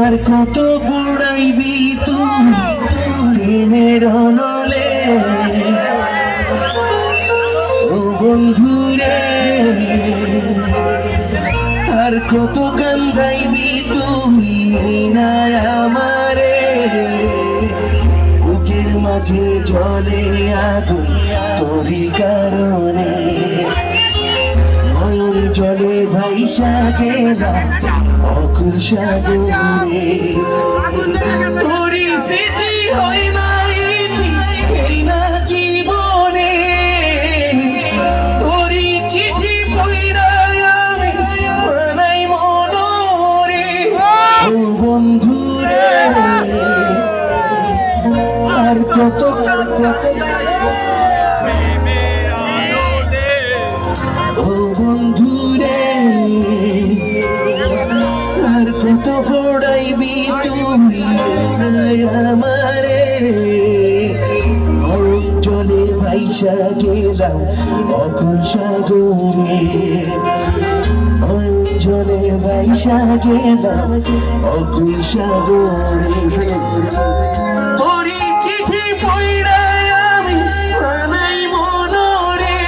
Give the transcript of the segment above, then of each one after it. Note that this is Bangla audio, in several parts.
আর কত পড়াইবি তুই প্রেমের অনলে ও বন্ধুরে, আর কত গান গাইবি তুই না আমারে, বুকের মাঝে জলে আগুন তোরই কারণে, নয়ন জলে ভাইসা গেলা অকুল সাগরে, তোরই স্মৃতি হয় না ইতি এই না জীবনে, তোরই চিঠি পড়া আমি বানাই মনরে ও বন্ধুরে, আর কত ও বন্ধুরে, আর কত পড়াইবি তুই আমারে, অঞ্চলে ভাইসা গেলাম অকুল সাগরে, অঞ্চলে ভাইসা গেলাম অকুল সাগরে, তোরই চিঠি পড়া আমি বানাই মনরে,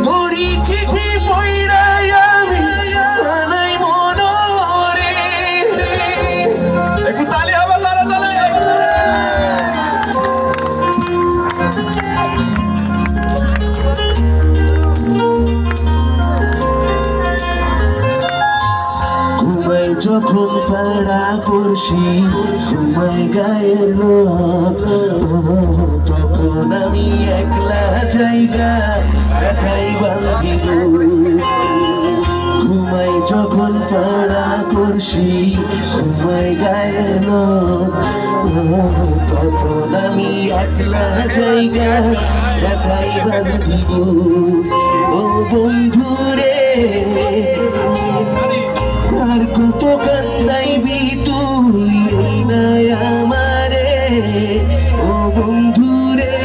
তোরই চিঠি পড়া আমি বানাই মনরে, একটু তালি হবে তালে তালে। ঘুমাই যখন পাড়া পড়শি ঘুমাই গায়ের লোক, তখন আমি একলা জায়গা দেখাই বান্ধি গো, ঘুমাই যখন পাড়া পড়শি ঘুমাই গায়ের লোক, তখন আমি একলা জায়গা দেখাই বান্ধি গো ও বন্ধুরে, আর কত কান্দাইবি তুই এই না আমারে ও বন্ধুরে,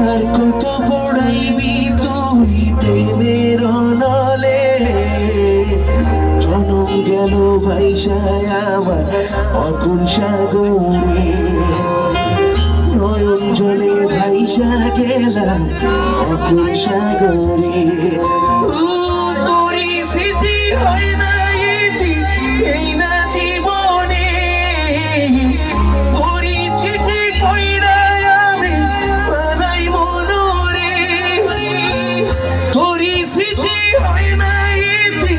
আর কত পড়াইবি তুই প্রেমের অনলে, জনম গেল ভাইসায় আমার অকুল সাগরে, নয়ন জলে ভাইসা গেলাম অকুল সাগরে, তোরই স্মৃতি হয় না ইতি এই না জীবনে, তোরই চিঠি পড়া আমি বানাই মনরে, তোরই স্মৃতি হয় না ইতি